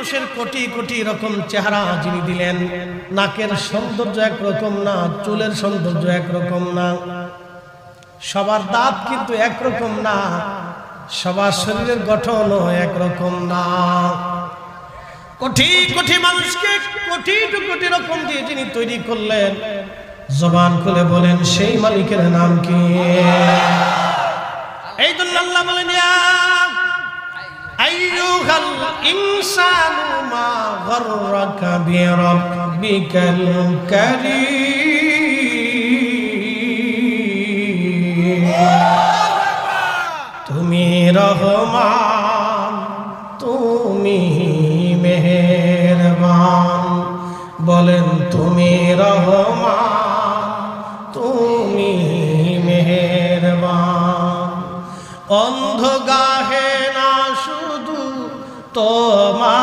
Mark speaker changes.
Speaker 1: মানুষের কোটি কোটি রকম চেহারা যিনি দিলেন, নাকের সৌন্দর্য একরকম না, চুলের সৌন্দর্য একরকম না, সবার দাঁত কিন্তু একরকম না, সবার শরীরের গঠনও একরকম না। কোটি কোটি মানুষকে কোটি কোটি রকম দিয়ে যিনি তৈরি করলেন, জবান খুলে বলেন সেই মালিকের নাম কি? এই জন্য আল্লাহ বলেন ইয়া আইয়ুহাল ইনসানু মা গররাকা বিরাব্বিকাল কারীম। তুমি রহমান, তুমি মেহেরবান, বলেন তুমি রহমান, তুমি মেহেরবান। অন্ধ গাহে না শুধু তোমার